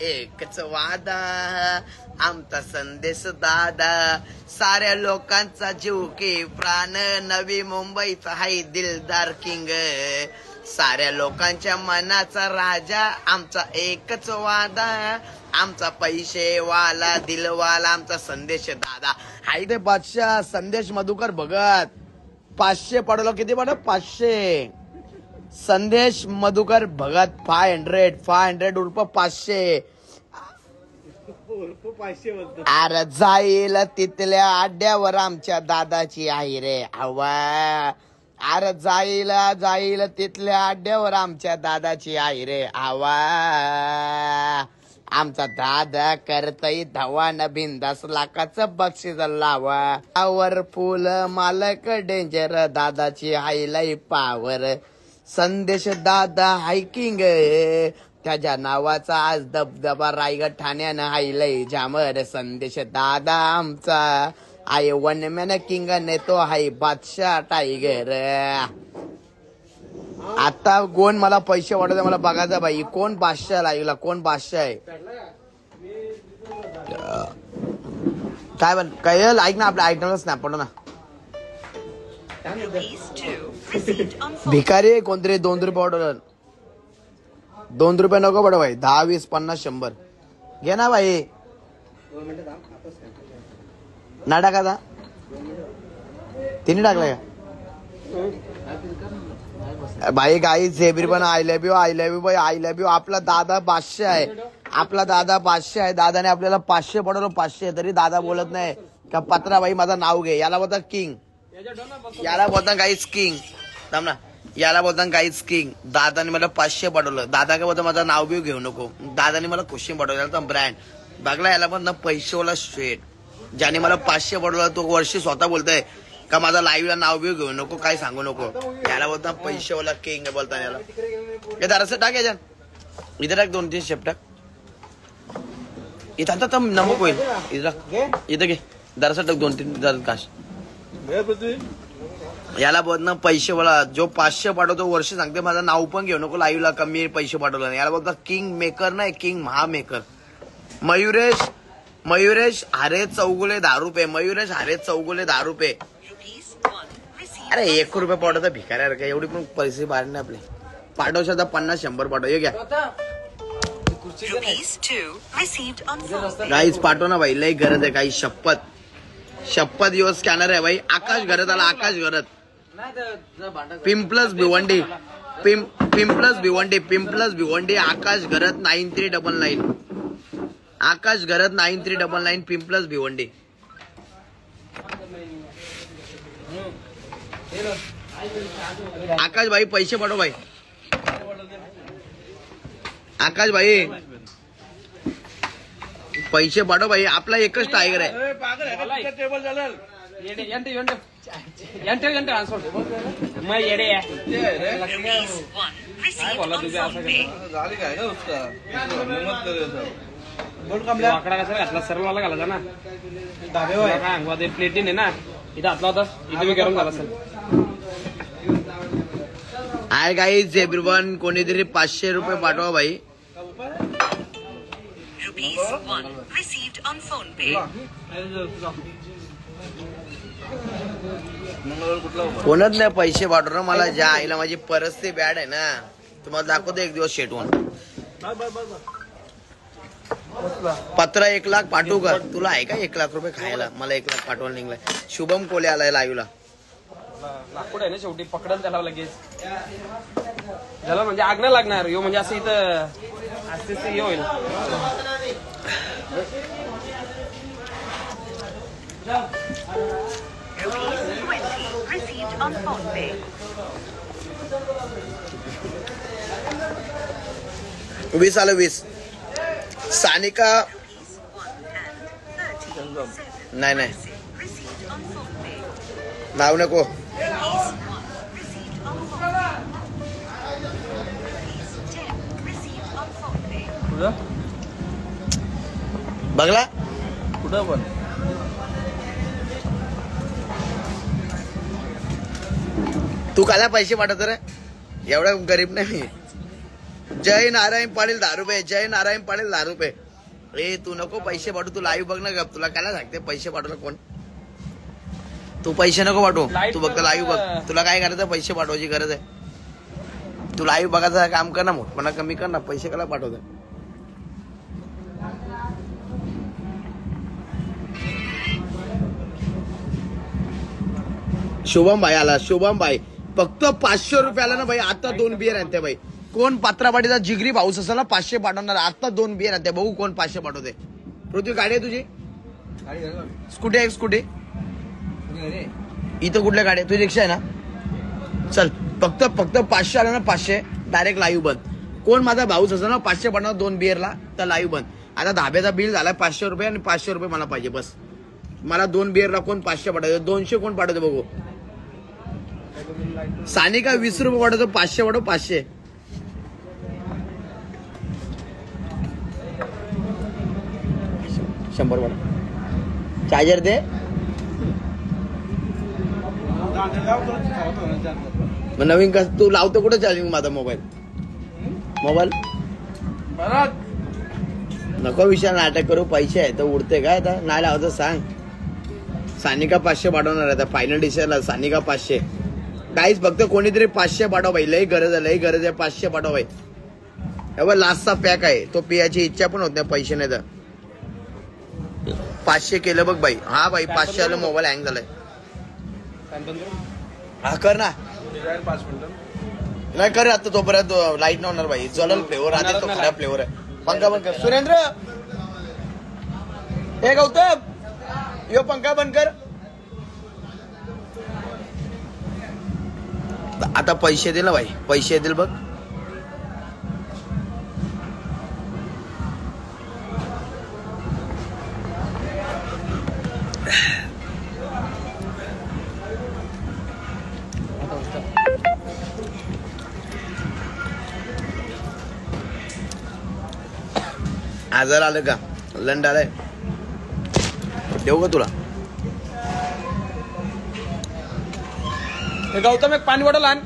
एकच वादा आमचा संदेश दादा, साऱ्या लोकांचा जीव की प्राण, नवी मुंबईचा हाय दिलदार किंग, साऱ्या लोकांच्या मनाचा राजा, आमचा एकच वादा, आमचा पैसेवाला दिलवाला, आमचा संदेश दादा. हाय ते बादशाह संदेश मधुकर भगत 500 पडलो. किती पडलं? 500. संदेश मधुकर भगत 500 उर्फ 500. अरे जाईल तिथल्या अड्ड्यावर आमच्या दादाची आई रे हवा. अरे जाईल तिथल्या अड्ड्यावर आमच्या दादाची आई रे हवा. आमचा दादा करतय धवान बिंदास, लाखाचं बक्षीस लावा. आवर फुल मालक डेंजर, दादाची हायलाई पावर, संदेश दादा हायकिंग, त्याच्या नावाचा आज दबदबा रायगड ठाण्यानं हायलय जामर. संदेश दादा आमचा आय वन मॅन किंग, नेतो हाय बादशाह टायगर. आता कोण मला पैसे वाटत मला बघायचं बाई, कोण बादशाह लागला, कोण बादशाह आहे काय बन काय ऐक ना, आपल्या ऐकणार स्नॅप पडो ना. भिकारी कोणतरी 2 रुपये ऑर्डर, 2 रुपये नको पडो भाई, 10, 20, 50, 100 घे ना भाई. ना टाका तिने टाकलाय का भाई. गाई झेबीर पण आय लव्ह यू भाई, आय लव्ह यू. आपला दादा बादशाह आहे, आपला दादा बादशाह आहे. दादाने आपल्याला 500 पडवलं, 500. तरी दादा बोलत नाही का पत्रा भाई माझं नाव घे. याला बोलतात किंग, याला बोलतात गाईच किंग. थांब ना, याला बोलतात गाईच किंग. दादाने मला 500 पडवलं. दादा काय बोलतात माझं नाव बिव घेऊ नको. दादाने मला खुशी पडवलं ब्रँड बघला. याला पण पैसेवाला स्ट्रेट. ज्याने मला 500 पडवलं तो वर्षी स्वतः बोलतोय का माझा लाईव्हला नाव बिव घेऊ नको, काय सांगू नको. याला बोलतात पैसेवाला किंग बोलता. याला हे दाराचं टाक, याच्या इथं टाक 2-3 शेप टाक. इथं आता नमक होईल. इथं घे दाराचं टाक 2-3 दार काश. याला बोलणं पैसेवाला जो 500 पाठवतो वर्ष सांगते माझं नाव पण घेऊ नको लाईव्हला कमी पैसे पाठवलं नाही. याला बोलतात किंग मेकर नाही, किंग महामेकर. मयुरेश हरे चौगुले 10 रुपये. मयुरेश हरे चौगुले 10 रुपये. अरे 1 रुपये पाठवता भिकाऱ्या का, एवढी पण पैसे बाहेर नाही आपले. पाठवशा तर 50-100 पाठव. हे घ्या गाईच पाठव ना भाई, लई गरज आहे काही. शपथ दिवस स्कॅनर आहे भाई. आकाश घरात आला, आकाश घरात. पिंपल्स भिवंडी, पिंपल्स भिवंडी. आकाश घरात 9399. आकाश घरात 9399 पिंपल्स भिवंडी. आकाश भाई पैसे पाठव भाई. आकाश भाई पैसे पाठव भाई. आपला एकच टायगर आहे. आकडा कसा घातला सर्वाला घालायचा ना. काय प्लेटीन आहे ना इथं घातला होता. इथे मी गरम झाला सर. आय गाईज एव्हरीवन, कोणीतरी 500 रुपये पाठवा भाई. कोणच नाही पैसे पाठवणार मला. ज्या आईला माझी परिस्थिती बॅड आहे ना, तुम्हाला दाखवतो एक दिवस शेटवून. पत्र 1 लाख पाठवू का तुला? आहे का 1 लाख रुपये खायला? मला 1 लाख पाठवायला निघलाय. शुभम कोले आलाय लाईव्हला. लाकूड आहे ना शेवटी, पकडल त्याला लगेच. झालं म्हणजे आग नाही लागणार. यो म्हणजे असं इथं असते हे होईल. वीस आलं 20. सानिका नाही नाव नको. बघला कुठं पण तू काला पैसे पाठवत रे? एवढा गरीब नाही मी. जय नारायण पाटील 10 रुपये. जय नारायण पाटील 10 रुपये. ए तू नको पैसे पाठवू, तू लाईव्ह बघ ना गप. तुला काय सांगते पैसे पाठवलं कोण? तू पैसे नको पाठवू, तू फक्त लाईव्ह बघ. तुला काय करायचं, पैसे पाठवायची गरज आहे. तू लाईव्ह बघायचं काम कर ना, मोठपणा कमी कर ना. पैसे कला पाठवत. शुभम भाई आला. शुभम भाई फक्त 500 रुपयाला ना भाई. आता 2 बियर आणते भाई. कोण पात्रापाटीचा जिगरी पाऊस असेल ना 500 पाठवणार. आता 2 बियर आणते. बघू कोण 500 पाठवते. पृथ्वी गाडी आहे तुझी? स्कूटी आहे? स्कूटी इथं कुठल्या गाडी आहे? तुझी रिक्षा आहे ना? चल फक्त 500 आला ना 500 डायरेक्ट लाईव्ह बंद. कोण माझा भाऊस असेल ना 500 पाठवणार 2 बियरला तर लाईव्ह बंद. आता धाब्याचा बिल झालाय 500 रुपये आणि 500 रुपये मला पाहिजे बस. मला 2 बियरला कोण 500 पाठवतो? 200 कोण पाठवतो बघू. सानिका 20 रुपये पाठवतो. 500 पाठव. 500 100 पाठव. चार्जर दे. मग नवीन कस तू लावतो कुठं चार्जिंग माझा मोबाईल? नको विषय नाटक करू. पैसे आहे तर उडते काय आता. नाही लावतो सांग. सानिका 500 पाठवणार आहे. फायनल डिसिजनला सानिका 500. काहीच फक्त कोणीतरी 500 पाठव भाई. लई गरज आहे, लई गरज आहे. 500 पाठव भाई. एवढा लास्टचा पॅक आहे तो पियाची इच्छा पण होत नाही पैसे नाही तर. 500 केलं बघ भाई. हा भाई 500 आलं. मोबाईल हँग झालाय. हा कर ना. 5 मिनिटं नाही कर आता. तोपर्यंत लाईट नाही होणार भाई. जलल फ्लेवर आधी तो खराब फ्लेवर आहे. पंखा बंद कर. सुरेंद्र हे गौतम यो पंखा बंद कर. आता पैसे दिल भाई. पैसे दिल बघ. आजार आलं का? लंड आलाय. देऊ का तुला? गौतम एक पाणी बॉटल आण.